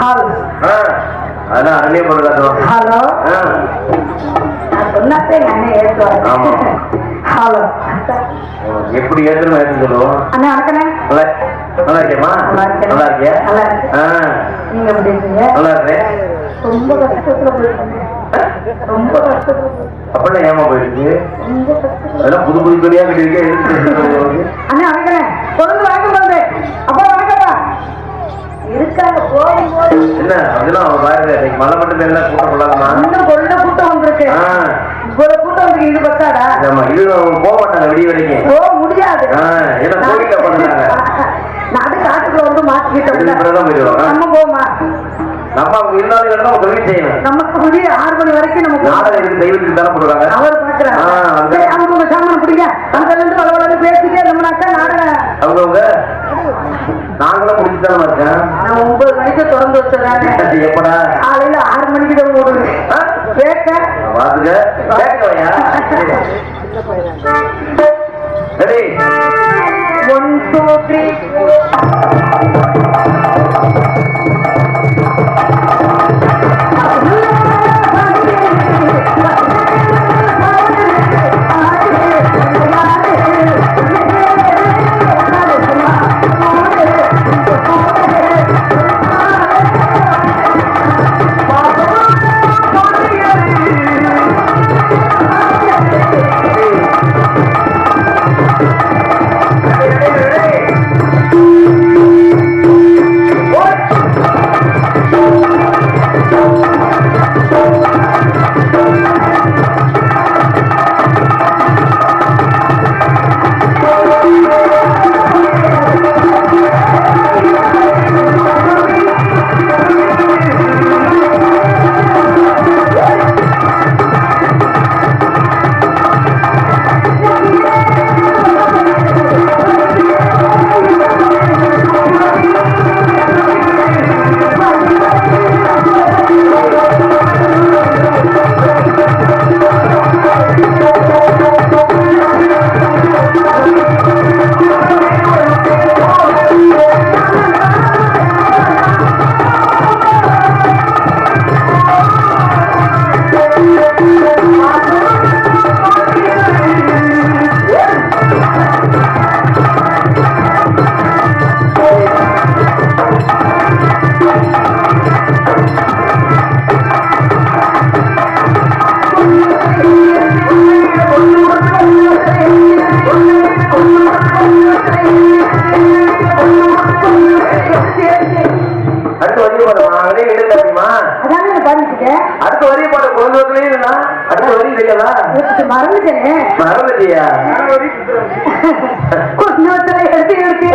Hello அதான் அருமையா போடுறோம். ஹலோ நான் சொன்னதே அண்ணே ஏற்றுவாங்க. ஹலோ எப்படி ஏற்றணும் ஏற்று சொல்லுவோம். அண்ணா வணக்கண்ணே. நல்லா இருக்கேம்மா. நல்லா இருக்கியா? நல்லா இருக்கு. நீங்க எப்படி இருக்கீங்க? நல்லா இருக்கேன். ரொம்ப கஷ்டத்துல போயிருக்கீங்க. ரொம்ப கஷ்டத்துல அப்படின்னா ஏமா போயிருக்கு? ரொம்ப கஷ்டத்துல. அதெல்லாம் புது புது துணியா கட்டிருக்கேன். அண்ணா வணக்கண்ணே. கொண்டு வணக்கம் வந்து அப்பா வணக்கம்ப்பா. இருக்காங்க போகும்போது என்ன அதெல்லாம் பாருங்க இன்னைக்கு மழை மட்டும் எல்லாம் கூட்டம் கொள்ளாதமா? இன்னும் கொள்ள கூட்டம் வந்திருக்கு. இவ்வளவு கூட்டம் வந்து இது பத்தாடா? ஆமா இது போக மாட்டாங்க விடிய வரைக்கும். போக முடியாது. ஏன்னா கோவில பண்ணுறாங்க. நான் காட்டுக்குள்ள வந்து மாத்திக்கிட்டோம். நம்ம போமா நம்ம இருந்தாலும் நம்ம தொழில் செய்யணும். நமக்கு முடிய 6 மணி வரைக்கும் நமக்கு நாடகம் தெய்வத்துக்கு தானே போடுறாங்க. அவர் பாக்குறாங்க. அவங்க உங்க சாமான பிடிங்க அங்க இருந்து வளவளன்னு பேசிட்டே நம்மனாக்கா நாடகம் அவங்கவுங்க நாங்களும் முடிச்சுதானே இருக்கேன். நான் 9 மணிக்கு திறந்து வச்சிடறாங்க. எப்படா? காலையில 6 மணிக்கு தான் போடுவேன். கேட்க பாத்துக்க கேட்கவையா? ரெடி 1 2 3 அடுத்த வரி பாட குழந்தைய அடுத்த வரி இல்லையா? மறந்துட்டேன். மறந்துட்டியா? எடுத்து எடுத்து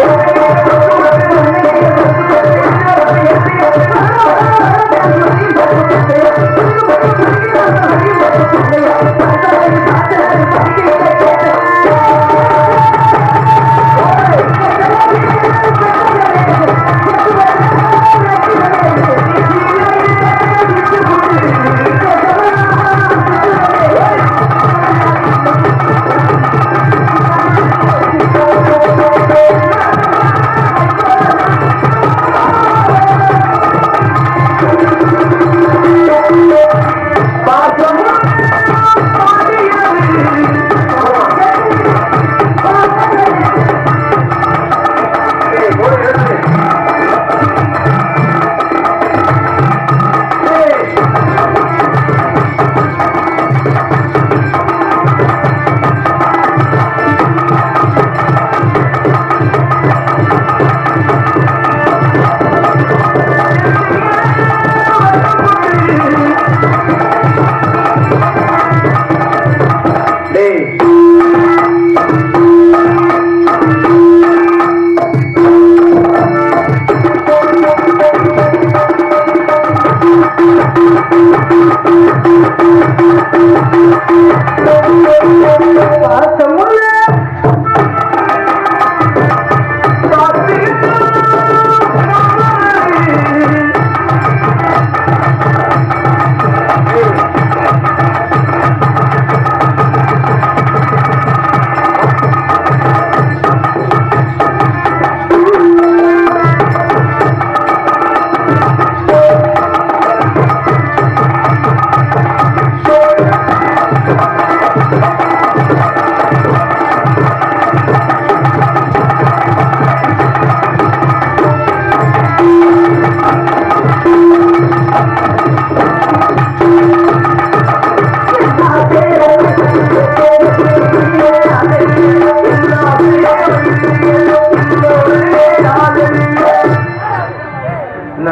என்ன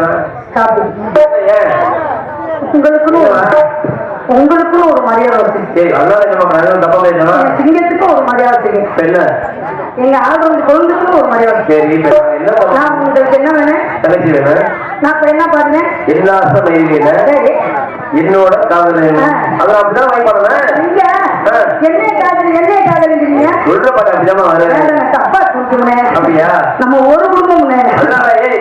காப்பி ஏன் உங்களுக்குன்னு ஒரு மரியாதை வச்சு சரி அதனால என்ன பண்றாங்க தப்பா பேசணும் சிங்கத்துக்கும் ஒரு மரியாதை வச்சுங்க என்ன எங்க ஆளுநர் குழந்தைக்கும் ஒரு மரியாதை சரி இப்ப என்ன நான் பண்ணலாம் உங்களுக்கு என்ன வேணும் தலைச்சி வேணும் நான் இப்ப என்ன பாருங்க எல்லாச மயிலில சரி என்னோட காதல் அதை அப்படிதான் வாங்கி பண்ணுவேன் இங்க என்னைய காதலிக்கிறீங்க சொல்ற பாட்டு அப்படிதான் வரும் வேற நான் தப்பா சொல்லுவேன் அப்படியா நம்ம ஒரு குடும்பம் அதனால ஏய்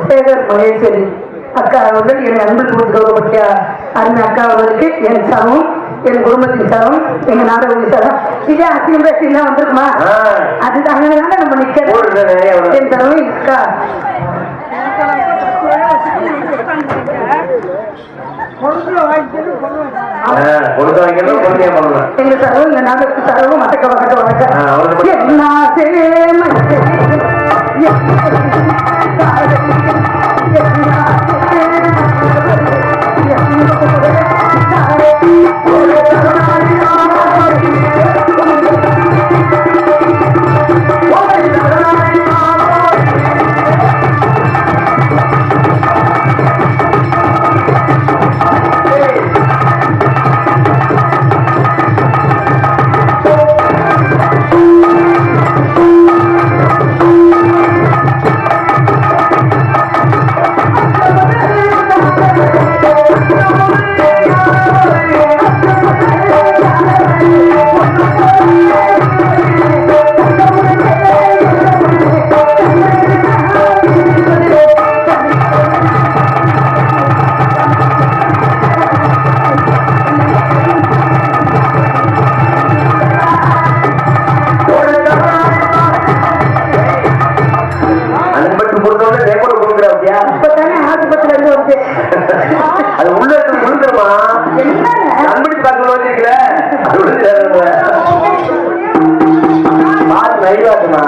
சேகர் மகேஸ்வரி அக்கா அவர்கள் என் அன்புக்கு கௌரவப்பட்ட அருமை அக்கா அவர்களுக்கு என் சரம் என் குடும்பத்தின் சரம் எங்க நாடக சரம் இதே அசியம் பேசிலாம் வந்திருக்குமா அது அங்கதானே நம்ம நிக்கிறோம் என் சரம் அக்கா எங்க சரவு இந்த நாடகத்துக்கு சரவும் மட்டக்க வணக்கம் என்ன அது உள்ள விழுந்துருமா நண்படி பார்க்க வச்சிருக்கல பாத்து நைவாட்டுமா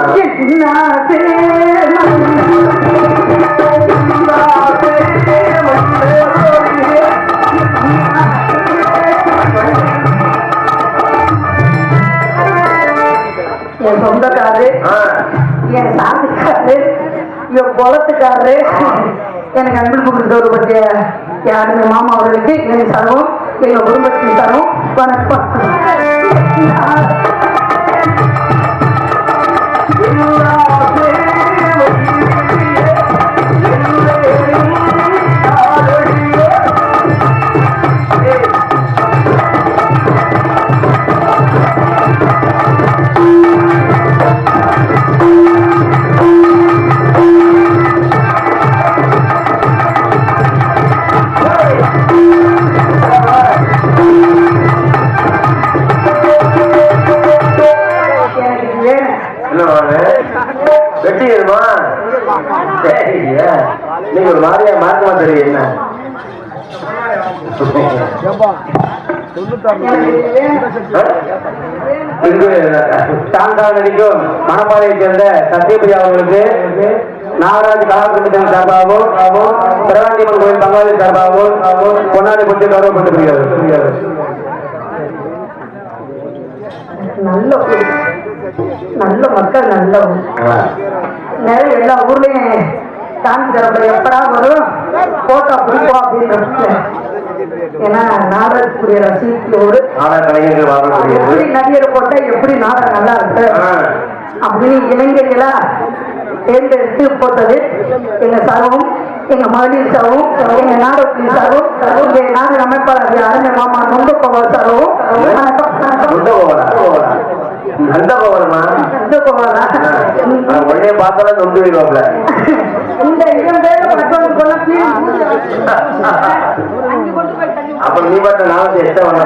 என் சொந்தக்காரரு என் சாந்திக்காரரு என் குளத்துக்காரரு எனக்கு அன்பில் கௌரவப்பட்ட யாருமே மாமா அவர்களுக்கு என் சரவும் எங்க குடும்பத்தின் சரவும் வணக்கம் வெட்டிடுமா நீங்க ஒரு மாதிரியா மார்க்கமா தெரியும் என்ன நடிக்கும் மணப்பாறையை சேர்ந்த சத்யபிரியா அவர்களுக்கு நாகராஜ் கலாகுண்டத்தின் சார்பாகவும் பிரகாண்டியம்மன் கோயில் பங்காளி சார்பாகவும் பொன்னாடி பற்றி கௌரவப்பட்டிருக்கிறது. நல்ல மக்கள் நல்ல ஊர். நிறைய எல்லா ஊர்லயும் காமிக்கிறப்ப எப்படா வரும் போட்டோ பிடிப்போம் அப்படின்னு. ஏன்னா நாடகத்துக்குரிய ரசிகர்கள் ஒரு எப்படி நடிகரை போட்டா எப்படி நாடகம் நல்லா இருக்கு அப்படின்னு இளைஞர்களா தேர்ந்தெடுத்து போட்டது எங்க சர்வம், எங்க மகளிர் சர்வம், எங்க நாடகத்தின் சர்வம், எங்க நாடக அமைப்பாளர் அரண்ய மாமா நொந்தகோபால் சர்வம். உடனே பார்த்தாலும் நொந்து போயிடுவாப்ல. இந்த இடம் பேர் அப்ப நீ மட்டும் நாளைக்கு எக்ஸ்ட்ரா பண்ண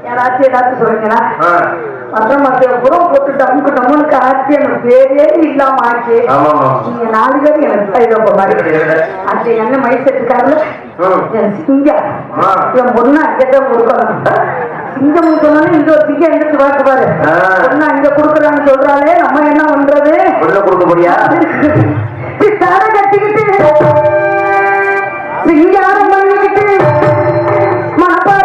யாராச்சும் ஏதாச்சும் சொல்றீங்களா? புறம் போட்டு டமுக்கு டம்முனுக்கு ஆச்சு எனக்கு பேரே இல்லாம ஆச்சு. நீங்க 4 பேர் எனக்கு அது என்ன மைசெட்டுக்காரல என் சிங்கம் என் பொண்ணு அங்கதான் கொடுக்கணும். சிங்கம் சொன்னாலும் இந்த ஒரு சிங்கம் எடுத்து பார்த்து பாரு. பொண்ணு அங்க கொடுக்குறான்னு சொல்றாளே நம்ம என்ன பண்றது? கொடுக்க முடியாது தரை கட்டிக்கிட்டு சிங்காரம் பண்ணிக்கிட்டு மனப்பாறை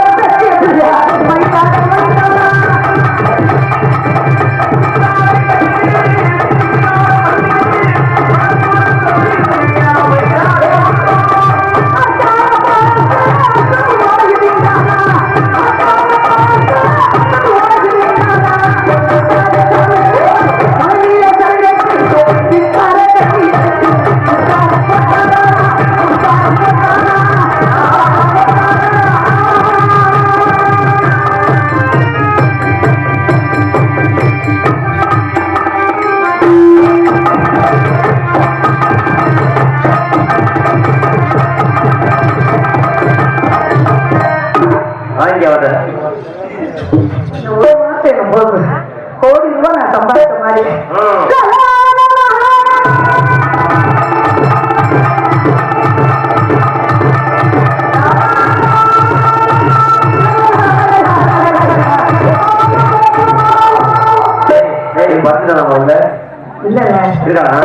இல்லங்க இருக்கானா?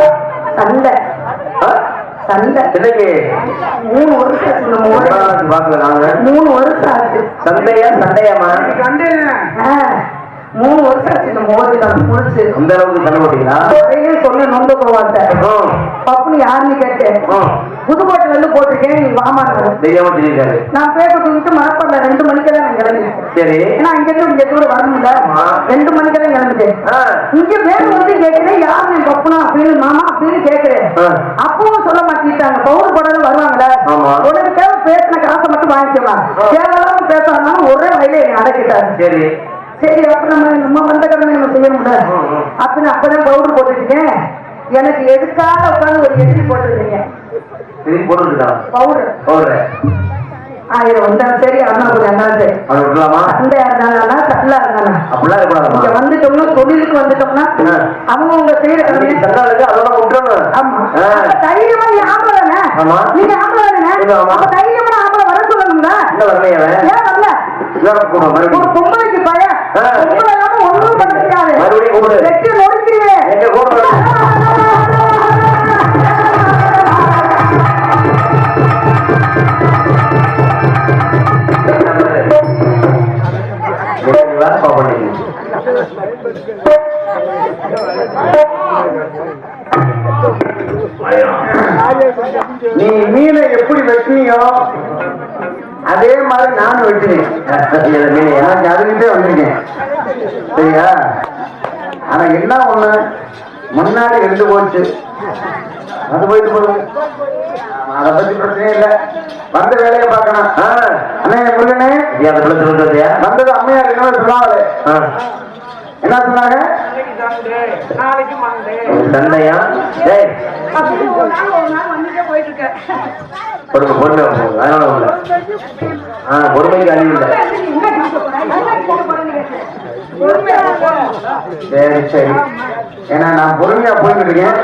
சண்டை ஆ? சண்டை இன்னைக்கு 3 வருஷம் ஆச்சு நம்ம ஊர்ல. பாக்கல நாங்க 3 வருஷம் ஆச்சு. சண்டையா சண்டையாமா? ஆ, 3 வருஷம் ஆச்சு இந்த மோதி தான் முடிச்சு. அந்த அளவுக்கு சண்டை போட்டீங்களா? ஒரே சொன்ன நொந்த போவாட்ட பப்புனு யாருன்னு கேட்டேன். புதுக்கோட்டையில இருந்து போட்டிருக்கேன், நீ வாமாங்க. தெரியாம தெரியுது. நான் பேப்பர் தூக்கிட்டு மரப்படல 2 மணிக்கெல்லாம் நான் கிளம்பிட்டேன். சரி. ஏன்னா இங்க இருந்து இங்க கூட வரணும்ல. 2 மணிக்கெல்லாம் கிளம்பிட்டேன். இங்க பேர் வந்து கேட்கிறேன், யாரு என் பப்புனா அப்படின்னு மாமா அப்படின்னு கேட்கிறேன். அப்பவும் சொல்ல மாட்டேங்கிட்டாங்க. பவுடர் போடாத வருவாங்கல்ல, உனக்கு தேவை பேசின காசை மட்டும் வாங்கிக்கலாம், தேவையில்லாம பேசாம ஒரே வயல என்னை அடக்கிட்டாரு. சரி சரி, அப்ப நம்ம வந்த கடமை நம்ம செய்யணும்ல அப்படின்னு அப்பதான் பவுடர் போட்டுருக்கேன். எனக்கு எதுக்காக உட்காந்து ஒரு எதிரி போட்டுருக்கீங்க போட்டுருக்கா பவுடர் பவுடர் 1000 வந்தாலும் சரி, அண்ணா கூட இருந்தாலும் சரி, அதை விடலாமா? சண்டையா இருந்தாலும் சட்டலா இருந்தாலும் அப்படிலாம் இருக்கக்கூடாது. இங்க வந்துட்டோம்னா தொழிலுக்கு வந்துட்டோம்னா அவங்க செய்யற கடமையை சண்டாளுக்கு அதோட விட்டுறணும். ஆமா. அப்ப தைரியமா நீ ஆம்பளை தானே? ஆமா. நீங்க ஆம்பளை தானே? அப்ப தைரியமா ஆம்பளை வர சொல்லணும்ல. இல்ல வரலையே அவன். ஏன் வரல? ஒரு பொம்பளைக்கு பயம், பொம்பளை இல்லாம ஒண்ணும் பண்ண முடியாது. மறுபடியும் கூப்பிடு. வெற்றி நொறுக்கிறீங்க. எங்க கூப்பிடு. நீ மீனை எப்படி வெட்டினியோ அதே மாதிரி நானும் வெட்டினேன். எனக்கு அதுக்கிட்டே வந்திருக்கேன். சரியா? ஆனா என்ன ஒண்ணு, முன்னாடி 2 போச்சு, அது போயிட்டு போகுது. அதை பத்தி பிரச்சனையே இல்லை. வந்த வேலையை பார்க்கணும். அண்ணே முருகனே, வந்தது அம்மையார் என்ன சொன்னாங்களே, என்ன சொன்னாங்க? சண்டையா? பொறுமைக்கு அழிவு இல்லை. சரி சரி, ஏன்னா நான் பொறுமையா போயிட்டு இருக்கேன்.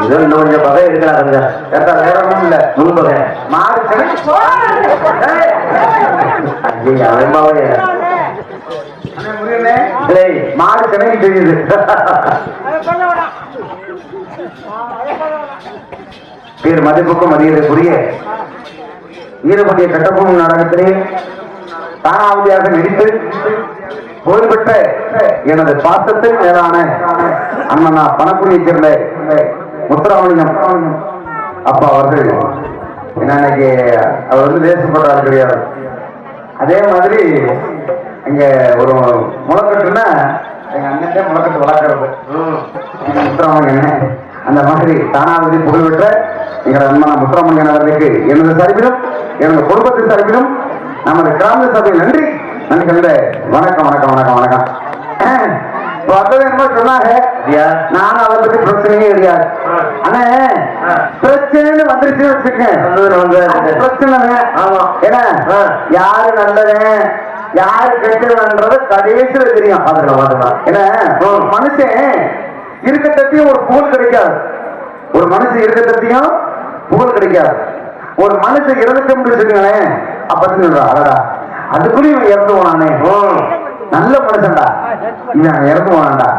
இன்னும் கொஞ்சம் பகை இருக்கலாம். வேற ஒண்ணும் இல்ல, முன்பகை மாடு மாடு கணக்கு தெரியுது. பேர் மதிப்புக்கும் மரியாதைக்குரிய ஈரப்பட்டிய கட்டப்பொம்மன் நாடகத்திலே தானாவதியாக நடித்து புகழ்பெற்ற எனது பாசத்தில் மேலான அண்ணனா பணக்குடியைச் சேர்ந்த முத்துராமலிங்கம் அப்பா அவர்கள் இன்னைக்கு அவர் வந்து தேசப்பட்டார் கிடையாது. அதே மாதிரி இங்க ஒரு முளைக்கட்டுன்னா எங்க அண்ணன்டே முளைக்கட்டு வளர்க்கறது முத்துராமலிங்கன். அந்த மாதிரி தானாவதி புகழ்பெற்ற எங்கள் அண்ணன் முத்துராமலிங்கன் அவர்களுக்கு எனது சார்பிலும் எனது குடும்பத்தின் சார்பிலும் நமது கிராம சபையில் நன்றி நன்றி கண்ட வணக்கம் வணக்கம் வணக்கம் வணக்கம். சொன்னாங்க, நானும் அதை பத்தி பிரச்சனையே கிடையாது. ஆனா பிரச்சனை வந்துருச்சு வச்சுக்கேன், பிரச்சனை ஏன்னா யாரு நல்லவன் யாரு கெட்டவன்றது கடைசியில தெரியும். ஏன்னா மனுஷன் இருக்கத்தையும் ஒரு புகழ் கிடைக்காது, ஒரு மனுஷன் இருக்கத்தையும் புகழ் கிடைக்காது. ஒரு மனுஷன் இறந்துட்டு முடிச்சுங்களேன், அப்படி அடடா அதுக்குள்ளயும் இவன் இறந்து போனானே, நல்ல மனுஷன்டா இவன் இறந்து போனான்டா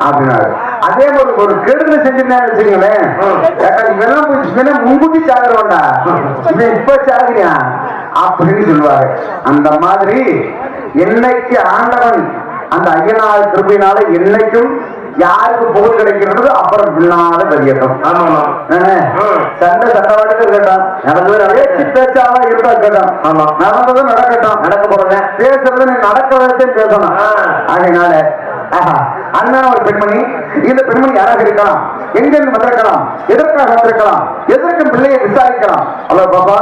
அப்படின்னாரு. அதே மாதிரி ஒரு கெடுதல் செஞ்சிருந்தேன் வச்சுக்கங்களேன், இவெல்லாம் முன்கூட்டி சாகுறவன்டா, இவன் இப்ப சாகுறியா அப்படின்னு சொல்லுவாரு. அந்த மாதிரி என்னைக்கு ஆண்டவன் அந்த ஐயனார் கிருபையினால என்னைக்கும் யாருக்கு புகழ் கிடைக்கிறது அப்புறம் பின்னால வெளியேற்றம். சண்டை சட்டவாட்டுக்கு இருக்கட்டும், நடந்தது பேச்சாவா இருந்தா இருக்கட்டும், நடந்ததும் நடக்கட்டும், நடக்க போறது பேசுறது நீ நடக்கிறதையும் பேசணும். அதனால அண்ணா ஒரு பெண்மணி, இந்த பெண்மணி யாராக இருக்கலாம், எங்கிருந்து வந்திருக்கலாம், எதற்காக வந்திருக்கலாம், எதற்கும் பிள்ளையை விசாரிக்கலாம். ஹலோ பாப்பா,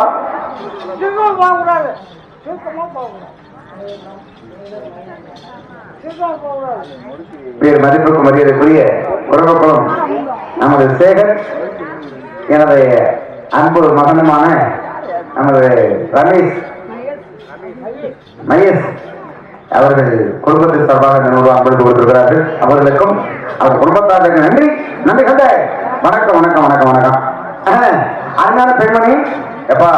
பேர் மதிப்புக்கு மரியாதைக்குரிய உறவுகளும் நமது சேகர், எனது அன்பு மகனுமான நமது ரமேஷ் மகேஷ் அவர்கள் குடும்பத்தின் சார்பாக 100 அன்பளிப்பு கொடுத்திருக்கிறார்கள். அவர்களுக்கும் அவர் குடும்பத்தாருக்கு நன்றி நன்றி கண்ட வணக்கம் வணக்கம் வணக்கம் வணக்கம். அருமையான பெண்மணி, எப்பா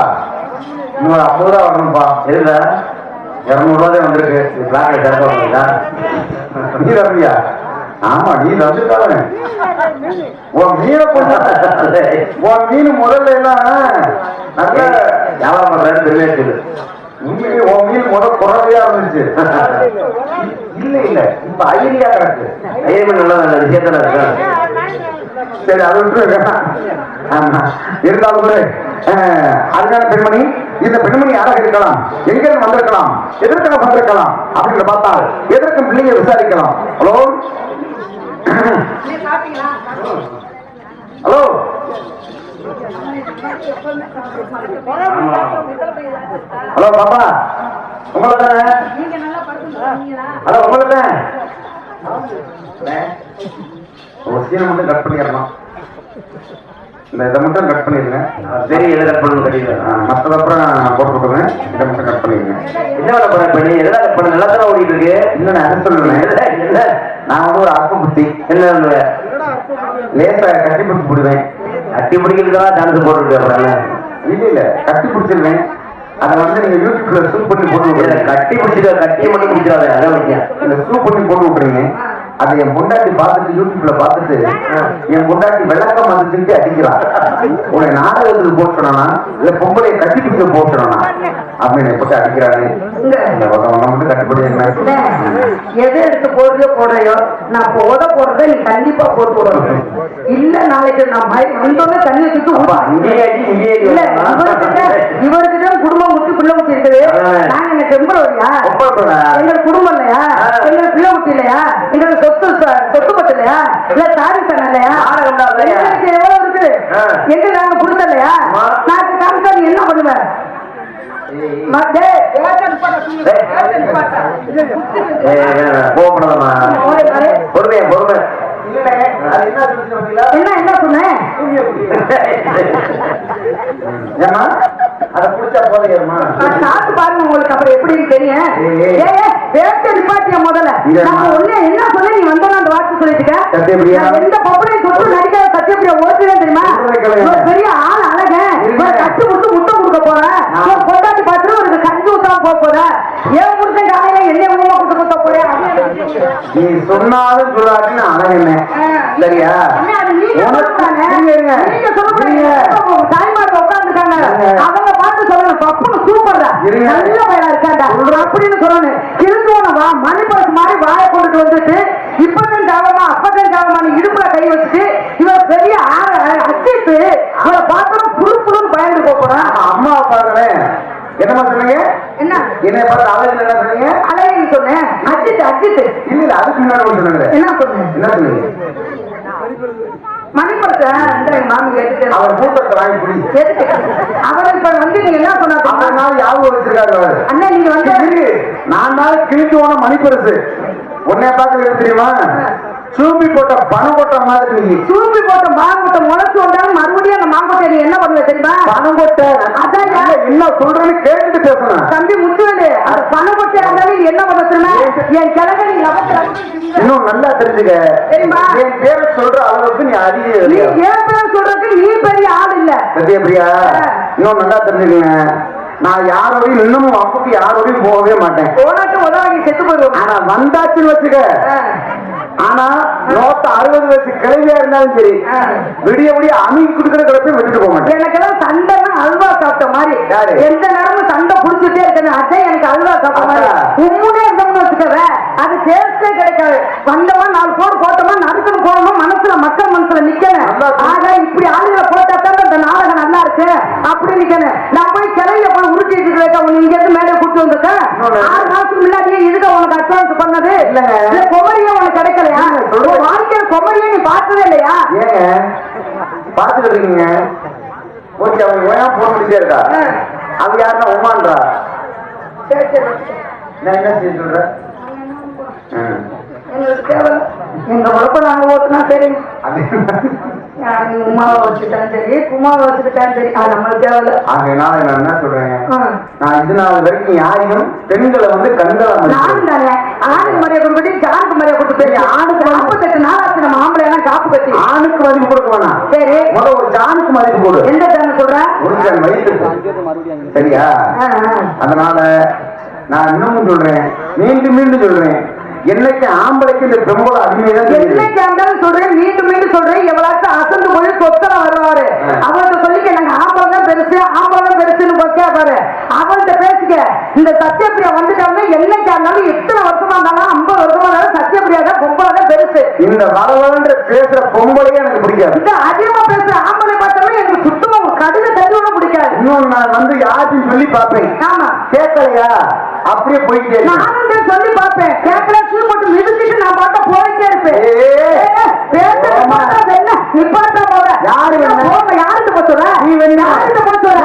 இன்னொரு 50 ரூபா வரணும்ப்பா. இருந்தா 200 வந்திருக்கு பிளாக்ல திறக்க நீ தம்பியா ஆமா நீ வந்துட்டாங்க உன் மீனை உன் மீன் முதல்ல எல்லாம் நல்ல வியாபாரம் பண்றேன்னு தெரியாது உண்மையிலே உன் மீன் முதல் குறவையா இருந்துச்சு இல்ல இல்ல இப்ப ஐரியா கிடக்கு ஐயர் நல்ல நல்ல விஷயத்துல இருக்கு சரி அது விட்டு ஆமா இருந்தாலும் கூட அதுக்கான பெண்மணி இந்த பெண்மணி யாராக இருக்கலாம் எங்க இருந்து வந்திருக்கலாம் எதற்காக வந்திருக்கலாம் அப்படின்னு பார்த்தால் எதற்கும் பிள்ளையை விசாரிக்கலாம் ஹலோ ஹலோ ஹலோ பாப்பா உங்களை தானே ஹலோ உங்களை தான் ஒரு சீனை மட்டும் கட் பண்ணிடலாம் இந்த இதை மட்டும் கட் பண்ணிடுங்க சரி எதை கட் பண்ணணும் கட்டிடுங்க மற்றதப்புறம் போட்டு விட்டுருங்க இதை மட்டும் கட் பண்ணிடுங்க என்ன வேலை பண்ணி எதெல்லாம் கட் பண்ண நல்லா தானே ஓடிட்டு இருக்கு இல்லை நான் என்ன சொல்லுவேன் நான் வந்து ஒரு அற்ப புத்தி என்ன பண்ணுவேன் லேசா கட்டி பிடிச்சி போடுவேன் கட்டி பிடிக்கிறதுக்காக டான்ஸ் போட்டுருக்கேன் இல்ல இல்ல கட்டி பிடிச்சிருவேன் அதை வந்து நீங்க யூடியூப்ல சூப் பண்ணி போட்டு விட்டுருங்க கட்டி பிடிச்சிருக்க கட்டி மட்டும் பிடிச்சிடாத அதான் விஷயம் இந்த சூப் பண்ணி போட்டு விட்டுருங்க அதை என் பொண்டாட்டி பார்த்துட்டு யூடியூப்ல பார்த்துட்டு என் பொண்டாட்டி விளக்கம் வந்துட்டு அடிக்கிறான் உன்னை நாடகத்துக்கு போட்டுனா இல்ல பொம்பளையை கட்டி பிடிக்க போட்டுனா அப்படின்னு போட்டு அடிக்கிறானே மட்டும் கட்டுப்படி எதை எடுத்து போடுறியோ போடுறையோ நான் போட போடுறத நீ கண்டிப்பா போட்டு விடணும் இல்ல நாளைக்கு நான் வந்தோட தண்ணி வச்சுட்டு இல்ல இவருக்கு தான் குடும்பம் முட்டி பிள்ளை முட்டி இருக்குது நாங்க என்ன டெம்பரவரியா எங்களுக்கு குடும்பம் இல்லையா எங்களுக்கு பிள்ளை முட்டி இல்லையா எங்களுக்கு சொத்து பத்து இல்லையா இல்ல சாரி சன் இல்லையா எவ்வளவு இருக்குது எங்க நாங்க கொடுத்த இல்லையா நான் காமிச்சா நீ என்ன பண்ணுவேன் பொறுமையா பொறுமை என்ன சொன்னேன் ஏமா அதை குடிச்சா போதையம்மா சாப்பிட்டு பாருங்க உங்களுக்கு அப்புறம் எப்படின்னு தெரியும் பேச்ச நிப்பாட்டிய முதல்ல நான் ஒண்ணு என்ன சொன்ன நீ வந்தோம் அந்த வார்த்தை சொல்லிட்டு எந்த பப்பனையும் தொட்டு நடிக்காத சத்தியப்பிரியா ஓட்டுதான் தெரியுமா பெரிய ஆள் அழகன் கட்டு கொடுத்து முட்டை கொடுக்க போறேன் பொண்டாட்டி பார்த்துட்டு ஒரு கஞ்சி ஊத்தாம போக போறேன் ஏன் முடிச்ச காலையில என்ன மூலமா கொடுக்க போறேன் நீ சொன்னாலும் சொல்லாட்டி நான் அழகண்ணே சரியா தாய்மார்கள் உட்கார்ந்துருக்காங்க அவங்க பார்த்து சொல்லணும் பப்புனு சூப்பர் தான் நல்ல பையனா இருக்காண்டா அப்படின்னு சொல்லணும் கிழந்தோனவா மணிப்பரசு மாதிரி வாயை கொண்டுட்டு வந்துட்டு இப்பதான் ஜாபமா அப்பதான் ஜாபமான இடுப்புல கை வச்சுட்டு இவன் பெரிய அச்சிட்டு இவரை பார்த்தோம் புழு புழுன்னு பயந்து போறேன் அம்மாவை பாருங்களேன் என்னமா சொன்னீங்க என்ன என்னை பார்த்து அழகு என்ன சொன்னீங்க அழகு சொன்னேன் அச்சிட்டு அச்சிட்டு இல்ல இல்ல அதுக்கு முன்னாடி சொன்னீங்க என்ன சொன்னேன் என்ன சொன்னீங்க மணிப்பரச மாமி கேட்டு அவர் கூட்டத்தை வாங்கி குடி அவர் இப்ப வந்து நீங்க என்ன சொன்னா யாபகம் வச்சிருக்காரு அண்ணா நீங்க வந்து நான் நாள் கிழிச்சு போன மணிப்பரசு உன்னைய பார்க்க தெரியுமா சூப்பி போட்ட பணம் கொட்ட மாதிரி நீ சூப்பி போட்ட மாங்கொட்டை முளைச்சு வந்தாலும் மறுபடியும் அந்த மாங்கொட்டை நீ என்ன பண்ணுவ தெரியுமா பணம் கொட்டை அதான் என்ன சொல்றேன்னு கேட்டுட்டு பேசணும் தம்பி முத்துவேலு அந்த பணம் கொட்டை இருந்தாலும் என்ன பண்ண தெரியுமா என் கிழமை நீ இன்னும் நல்லா தெரிஞ்சுக்க தெரியுமா என் பேரை சொல்ற அளவுக்கு நீ அதிக நீ என் பேர் சொல்றதுக்கு நீ பெரிய ஆள் இல்ல சத்யபிரியா இன்னும் நல்லா தெரிஞ்சுக்கங்க நான் யாரோடையும் இன்னமும் அப்புக்கு யாரோடையும் போகவே மாட்டேன் உனக்கு உதவி செத்து போயிடும் ஆனா வந்தாச்சுன்னு வச்சுக்க ஆனா 60 வயசு கிழவியா இருந்தாலும் சரி விடிய விடிய அமி குடுக்கிற கிளப்பி விட்டுட்டு போக மாட்டேன் எனக்கெல்லாம் சண்டைன்னா அல்வா சாப்பிட்ட மாதிரி எந்த நேரமும் சண்டை புடிச்சுட்டே இருக்கேன் அதான் எனக்கு அல்வா சாப்பிட்ட மாதிரி உண்மையே இருந்தோம்னு வச்சுக்கவே அது டேஸ்டே கிடைக்காது வந்தவா 4 போடு போட்டோமா நடுக்கணும் போடணும் மனசுல மக்கள் மனசுல நிக்கணும் ஆக இப்படி ஆளுகளை போட்டா தான் இந்த நாடகம் நல்லா இருக்கு அப்படி நிக்கணும் நான் போய் கிளைய போய் உருட்டிட்டு இருக்கேன் உன்னை இங்க இருந்து மேலே கூட்டு வந்திருக்கேன் 6 மாசத்துக்கு முன்னாடியே இதுக்கு உனக்கு அட்வான்ஸ் பண்ணது இல்ல குமரியே உனக்கு கிடைக்கலையா வாழ்க்கையில குமரியே நீ பார்த்ததே இல்லையா ஏங்க பாத்துட்டு இருக்கீங்க ஓகே அவங்க ஏன் போன் பண்ணிட்டே இருக்கா அது யாருன்னா உமான்றா நான் என்ன செய்ய சொல்றேன் எங்க உழப்ப நாங்க ஓட்டுனா சரி உமாவை வச்சுட்டான் சரி குமாவை வச்சுக்கிட்டான் சரி அது நம்மளுக்கு தேவை ஆகையினால நான் என்ன சொல்றேன் நான் இது நாள் வரைக்கும் யாரையும் பெண்களை வந்து கண்கள் நானும் தானே ஆணுக்கு மரியாதை கொடுத்து ஆணுக்கு மரியாதை கொடுத்து ஆணுக்கு 48 நாள் ஆச்சு நம்ம ஆம்பளை எல்லாம் காப்பு கட்டி ஆணுக்கு மதிப்பு கொடுக்க வேணாம் சரி முதல்ல ஒரு ஜானுக்கு மதிப்பு கொடு எந்த ஜானு சொல்ற ஒரு ஜான் வயிற்றுக்கு சரியா அதனால நான் இன்னமும் சொல்றேன், மீண்டும் மீண்டும் சொல்றேன், என்னைக்கு ஆம்பளைக்கு இந்த பெண்களோட அடிமைதான் என்னைக்கு இருந்தாலும் சொல்றேன், மீண்டும் மீண்டும் சொல்றேன். எவ்வளவு அசந்து போய் சொத்தல வருவாரு, அவர்கிட்ட சொல்லிக்க நாங்க ஆம்பளை தான் பெருசு, ஆம்பளை தான் பெருசுன்னு கேட்பாரு. அவர்கிட்ட பேசிக்க. இந்த சத்யபிரியா வந்துட்டாங்க, என்னைக்கு இருந்தாலும் எத்தனை வருஷமா இருந்தாலும் 50 வருஷமா இருந்தாலும் சத்யபிரியா தான் பொம்பளை தான் பெருசு. இந்த வரவன்ற பேசுற பொம்பளையே எனக்கு பிடிக்காது. இந்த அதிகமா பேசுற ஆம்பளை பார்த்தாலும் எனக்கு சுத்தமா கடுகு தடுவோட பிடிக்காது. இன்னும் நான் வந்து யாருன்னு சொல்லி பார்ப்பேன். ஆமா, கேட்கலையா அப்படியே போயிட்டே நானும் சொல்லி பார்ப்பேன். கேட்கல சூ மட்டும் மிதிச்சிட்டு நான் பார்த்தா போயிட்டே இருப்பேன். நிப்பாட்டா போற யாரு யாருக்கு போற நீ வேணா யாருக்கு போற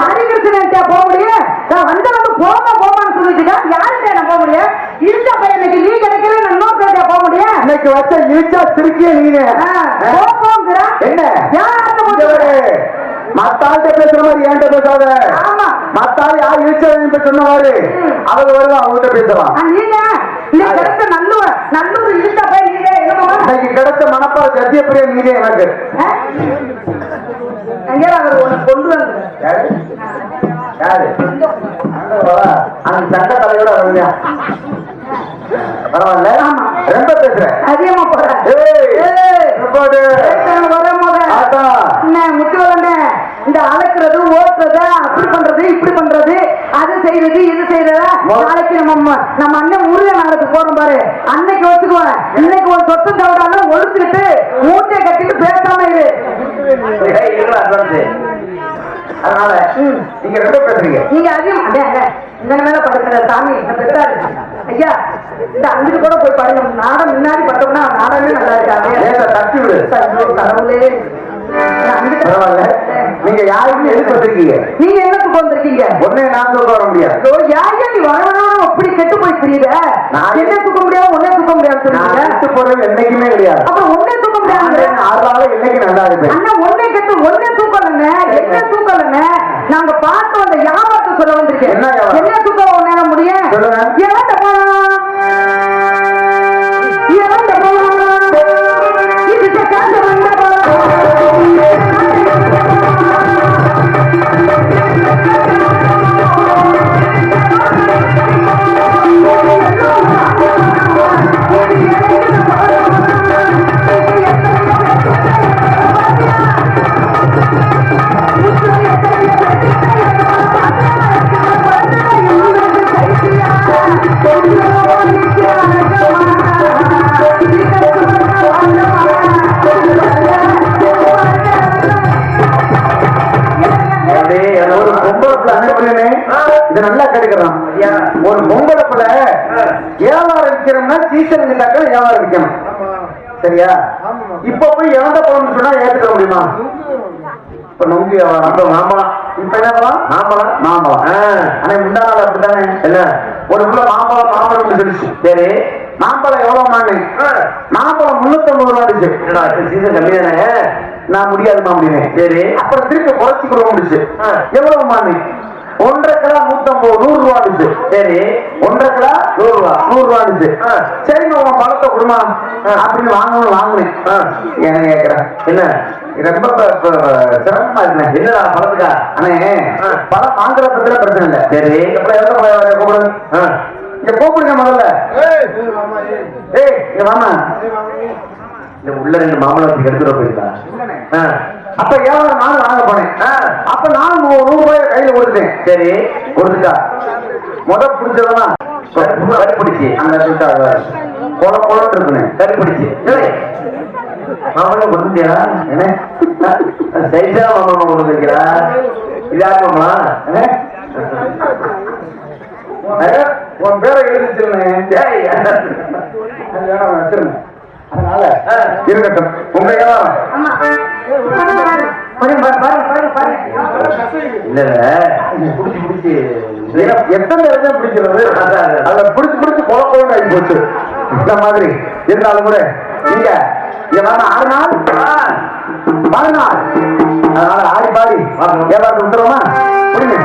ஹரிகிருஷ்ணன் போக முடியும். நான் வந்து போமா போமான்னு சொல்லிட்டு யாருக்கிட்ட நான் போக முடியும்? இருந்த பையன் இன்னைக்கு நீ கிடைக்கல, நான் இன்னொரு போக முடியும். இன்னைக்கு வச்ச இழுச்சா திருக்கிய நீங்க என்ன யாரு மத்தாள்கிட்ட பேசுற மாதிரி என்கிட்ட பேசாத. ஆமா, மத்தாள் யார் இழுச்ச சொன்னவாரு அவங்க வருவா, அவங்ககிட்ட பேசலாம். நீங்க கிடைச்ச நல்லூர் இழுத்த போய் நீங்க இன்னைக்கு கிடைச்ச மனப்பாறை சத்தியப்பிரியா நீங்க எனக்கு கொண்டு வந்து யாரு அந்த சட்ட தலையோட வருவியா? பரவாயில்ல, ரொம்ப பேசுறேன் அதிகமா போறேன். முத்து வளர்ந்த இந்த அளக்குறது ஓட்டுறது அப்படி பண்றது இப்படி பண்றது அது செய்யறது இது செய்யறதா நாளைக்கு நம்ம அண்ணன் முருகன் நாளுக்கு போறோம் பாரு, அன்னைக்கு வச்சுக்குவேன். இன்னைக்கு ஒரு சொத்து தவிடாலும் ஒழிச்சுக்கிட்டு மூட்டையை கட்டிட்டு பேசாம இரு. அதனால நீங்க ரொம்ப பேசுறீங்க. நீங்க அதிகம் இந்த மேல படுக்கிற சாமி பெருசாரு ஐயா, இந்த அங்கிட்டு கூட போய் பாருங்க. நாடம் முன்னாடி பட்டோம்னா நாடமே நல்லா இருக்காது. தட்டி விடு கடவுளே. நீங்க யாருமே எதுக்கு வந்திருக்கீங்க? நீங்க என்னத்துக்கு வந்திருக்கீங்க? ஒன்னே நான் தூக்க வர முடியாது. யாரையும் நீ வரணும் அப்படி கெட்டு போய் புரியுத. நான் என்ன தூக்க முடியாது, ஒன்னே தூக்க முடியாது சொல்லுங்க. போறது என்னைக்குமே கிடையாது. அப்புறம் ஒன்னே தூக்க முடியாது. அதனால என்னைக்கு நல்லா இருப்பேன். அண்ணா ஒன்னே கெட்டு ஒன்னே தூக்கலங்க, என்ன தூக்கலங்க. நாங்க பார்க்க வந்த வியாபாரத்தை சொல்ல வந்திருக்கேன். என்ன தூக்க உன்னால முடியும்? இறந்த போலாம் இறந்த போலாம் இதுக்கு காசு வந்த போலாம். நல்லா கிடைக்கிறான். ஒரு பொங்கலப்புல வியாபாரம் விற்கிறோம்னா சீசன் வியாபாரம் விற்கணும். சரியா? இப்ப போய் இறந்த பழம் சொன்னா ஏத்துக்க முடியுமா? இப்ப நொங்கு வியாபாரம் மாம்பழம். இப்ப என்ன மாம்பழம் மாம்பழம். ஆனா முந்தா நாள் அப்படித்தானே என்ன ஒரு கிலோ மாம்பழம் சொல்லிச்சு. சரி, மாம்பழம் எவ்வளவு மானு? மாம்பழம் 350 ரூபா இருந்துச்சு. சீசன் கம்மி தானே, நான் முடியாதுமா அப்படின்னு. சரி, அப்புறம் திருப்பி குறைச்சி கொடுக்க முடிச்சு. எவ்வளவு மானு? 1.5 கிலோ 150 100 ரூபா இருந்துச்சு. சரி, 1.5 கிலோ 100 ரூபா இருந்துச்சு. சரி, உன் பழத்தை கொடுமா அப்படின்னு வாங்கினேன். என்ன கேட்கிறேன், என்ன ரொம்ப சிரமமா இருக்கேன். என்னடா பழத்துக்கா? அண்ணே பழம் வாங்குற பத்தில பிரச்சனை இல்லை. சரி, கூப்பிடுங்க, இங்க கூப்பிடுங்க முதல்ல. ஏய் இங்க வாமா. இந்த உள்ள 2 மாம்பழம் எடுத்துட்டு போயிருக்கா? அப்ப வியாபாரம் நானும் வாங்க போனேன். அப்ப நான் 100 ரூபாய் கையில கொடுத்தேன். சரி, கொடுத்துட்டா பிடிச்சதெல்லாம் கருப்பிடிச்சு அந்த கொலை இருக்குனேன். கருப்பிடிச்சு மாம்பழம் கொடுத்தியா? என்ன சைஸா மாம்பழம் கொடுத்துருக்கிறா? இதாக்கமா உன் பேரை எழுதிச்சிருந்தேன். வச்சிருந்தேன். அதனால இருக்கட்டும். உங்க எத்தனை பிடிக்கிறது? அதை பிடிச்சு குழப்பம் ஆகி போச்சு. இந்த மாதிரி இருந்தாலும் கூட நீங்க 6 நாள் மறுநாள் அதனால ஆடி பாடி ஏதாவது விட்டுருவோமா? புரியுங்க.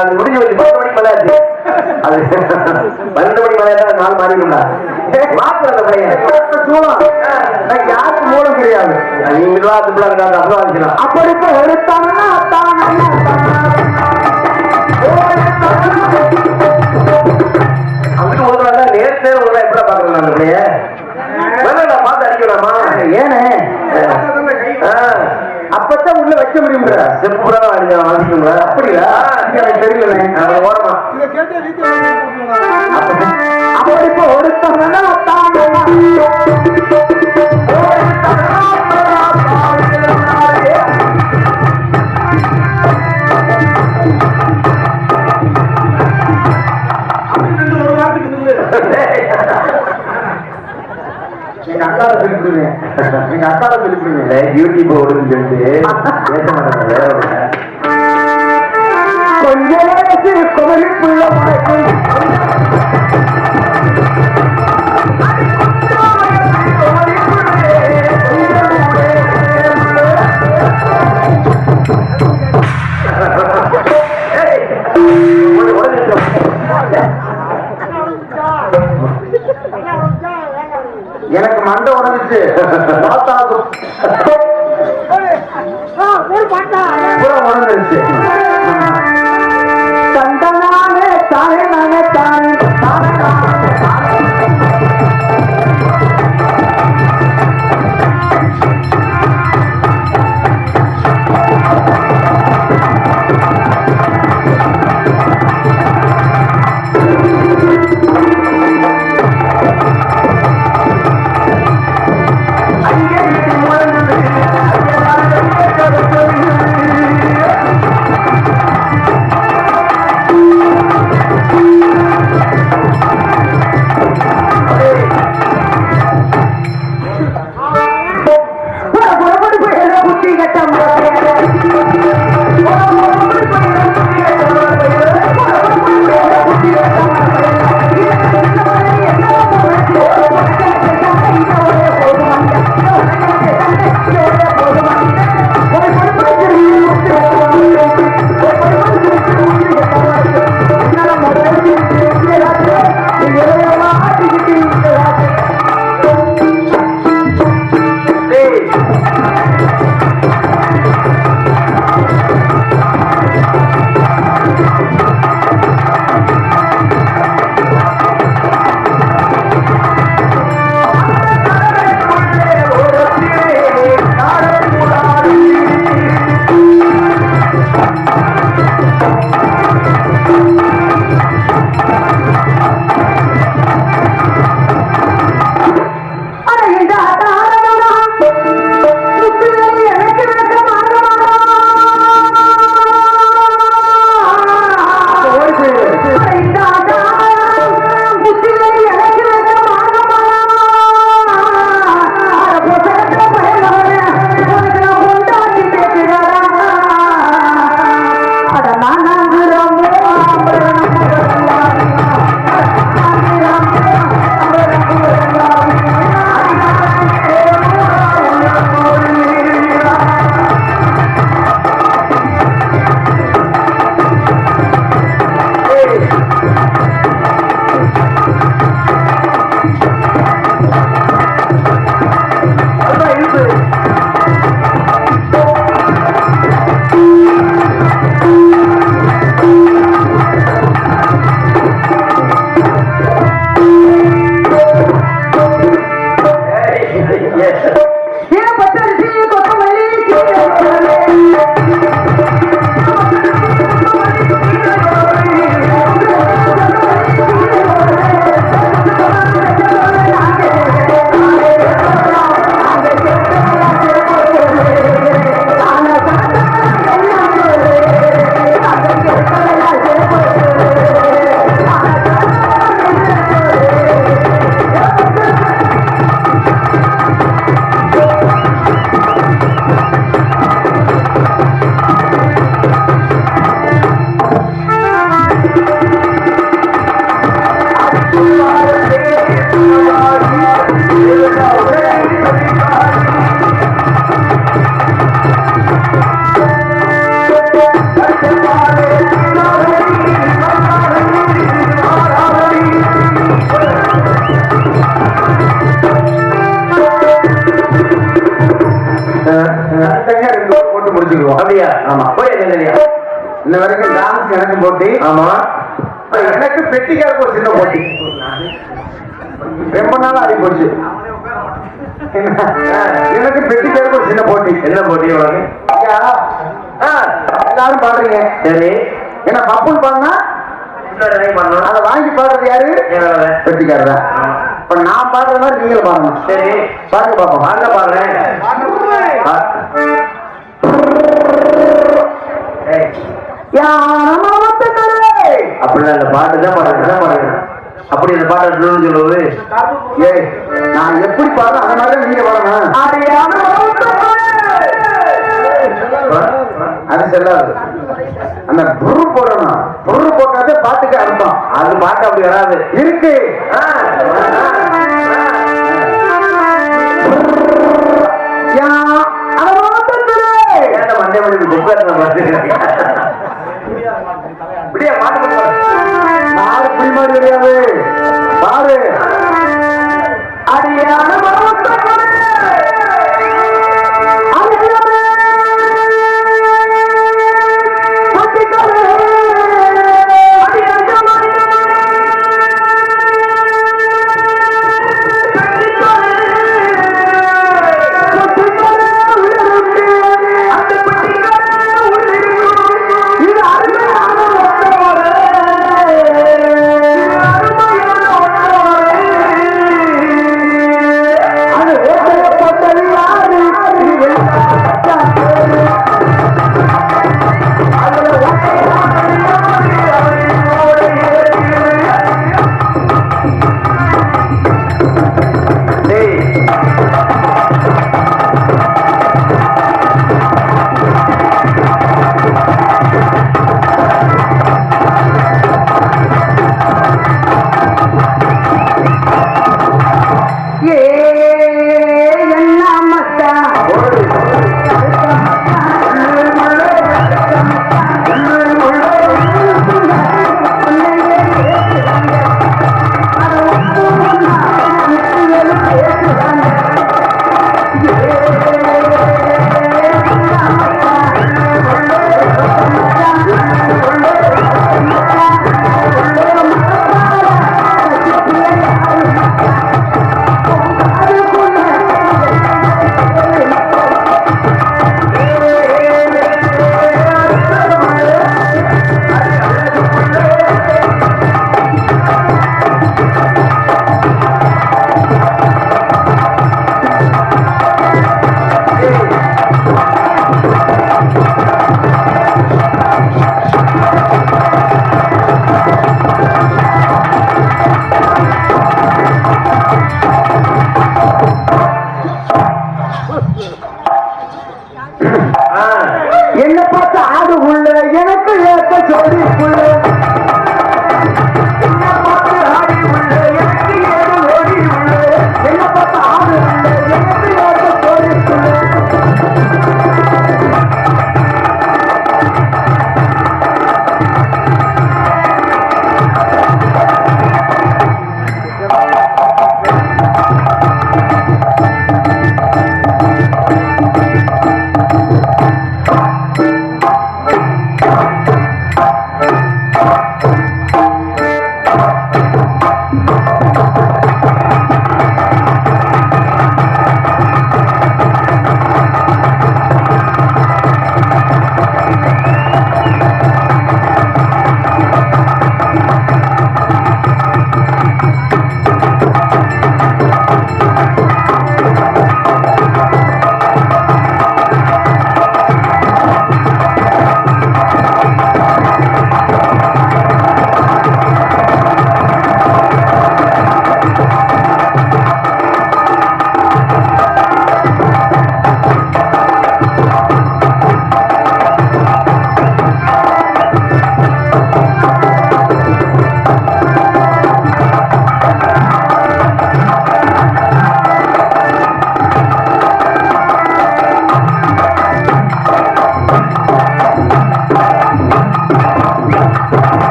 அது முடிஞ்சு வச்சு 10 மணிக்கு மேல ஆச்சு. அது 12 மணி மேலே தான் நாள் மாறிடும்டா. மாப்பிள்ள அந்த பையன் சூழம் யாருக்கு மூலம் கிடையாது. நீ விவாதத்துக்குள்ள இருக்காது அப்புறம் ஆச்சுக்கலாம். அப்படிப்ப எடுத்தாங்கன்னா அங்கிட்டு ஒரு நாள் நேரத்தே ஒரு நாள் எப்படி பாக்குறேன் அந்த பைய நான் பார்த்து அடிக்கலாமா? ஏனே அப்பதான் உள்ள வைக்க முடியும். செப்புடா அடிக்கணும். அப்படியா? எனக்கு தெரியல. ஓரமா அப்படிப்ப எடுத்தாங்கன்னா எங்க அக்காவை சொல்லிவிடுவேன். எங்க அக்காவை சொல்லிவிடுவேன். யூடியூப் ஓடுன்னு சொல்லிட்டு பேச மாட்டாங்க. வேற ஒண்ணு கொஞ்ச கோவிலுக்குள்ள உனக்கு எனக்கு மண்டை உடஞ்சிச்சு. உடஞ்சிருச்சு. தண்டனானே தானே நானே தானே தானே அங்கே முழங்குது உனக்கு எனக்கு போட்டி. ஆமா. எனக்கு பெட்டிக்காருக்கு ஒரு சின்ன போட்டி. ரொம்ப நாள் ஆடி போச்சு. எனக்கு பெட்டிக்காருக்கு ஒரு சின்ன போட்டி. என்ன போட்டி உனக்கு? ஐயா, எல்லாரும் பாடுறீங்க. சரி. ஏன்னா பப்புன்னு பாடுனா பண்ணணும். அதை வாங்கி பாடுறது யாரு? பெட்டிக்காரர் தான். இப்ப நான் பாடுற மாதிரி நீங்களும் பாடணும். சரி, பாருங்க பாப்போம். வாங்க பாடுறேன். அப்படிலாம் அந்த பாட்டு தான் பாடுறேன். அப்படி அந்த பாட்டு சொல்லுவது. ஏய், நான் எப்படி பாடுறேன் அந்த மாதிரி நீங்க பாடணும். அது செல்லாது. அந்த புரு போடணும். புரு போட்டாதே பாட்டுக்கு அர்த்தம். அது பாட்டு அப்படி வராது. இருக்கு. மண்டே மணி இப்படியா பாட்டு நாலு புலி மாதிரி கிடையாது. பாரு.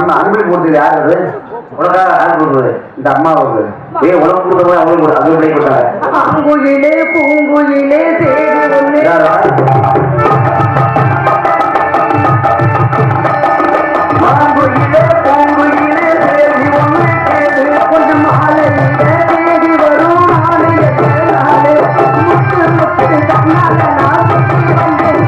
நம்ம அன்பளிப்பு கொடுத்தது யார் அது? உனக்கா யார் கொடுக்குறது? இந்த அம்மாவுக்கு. உனக்கு கொடுத்தவங்க அவங்களுக்கு கொடு, அது எப்படி கொடுத்தாங்க? பூங்குயிலே பூங்குயிலே சேரி ஒண்ணு யாரா? மாங்குயிலே பூங்குயிலே சேரி ஒண்ணு கேளு. கொஞ்சம் மாலையில தேடி வரும் நாளை நாளை முத்து முத்து கண்ணால நான் சுத்தி வந்தேன்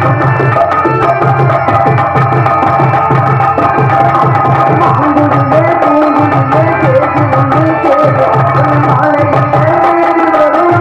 மாங்குயிலே பூங்குயிலே சேரி ஒண்ணு கேளு கொஞ்சம் மாலையில தேடி வரும்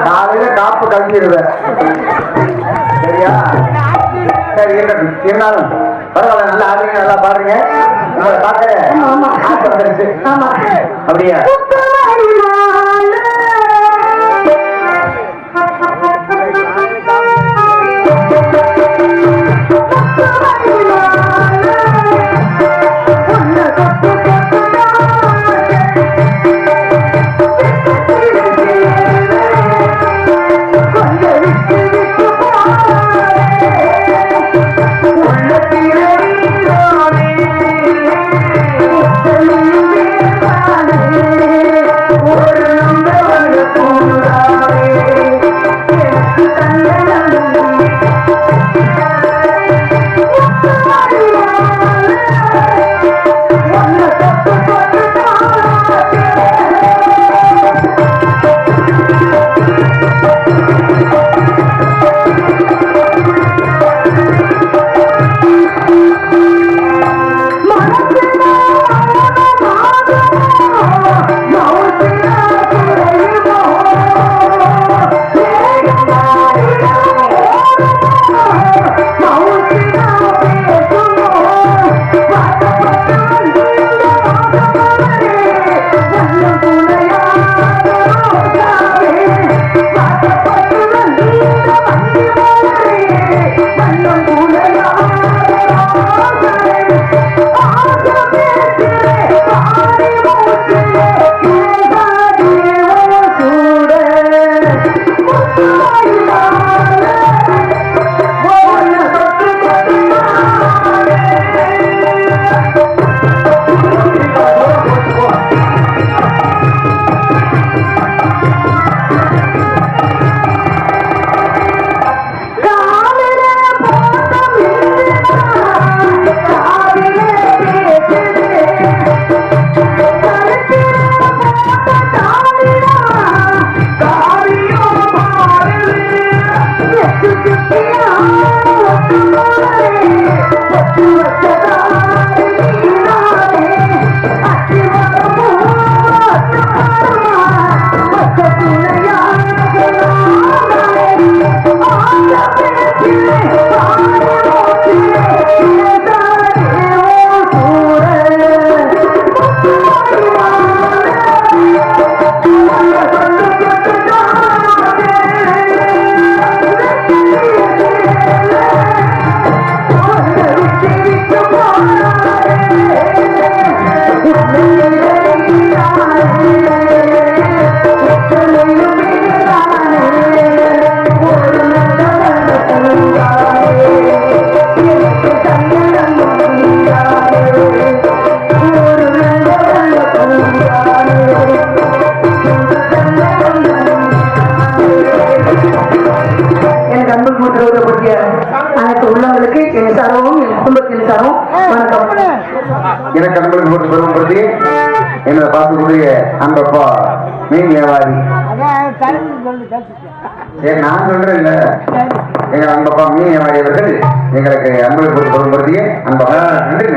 காலையில காப்பு கழிச்சிருவேன். சரியா? சரி இருக்கட்டும். இருந்தாலும் பரவாயில்ல, நல்லா ஆடுறீங்க, நல்லா பாடுறீங்க. உங்களை பார்க்க ஆமா. ஆசை வந்துருச்சு. ஆமா அப்படியா? உள்ளத்திலே அனைத்து உள்ளங்களுக்கு என் சார்பும் என் குடும்பத்தின் சார்பும் வணக்கம். எனக்கு அன்புடன் போட்டு பெருமைப்படுத்தி என்னோட பார்க்கக்கூடிய அன்பப்பா மீன் வியாபாரி. சரி நான் சொல்றேன் இல்ல, எங்க அன்பப்பா மீன் வியாபாரி அவர்கள் எங்களுக்கு அன்புடன் போட்டு பெருமைப்படுத்திய அன்பப்பா நன்றி.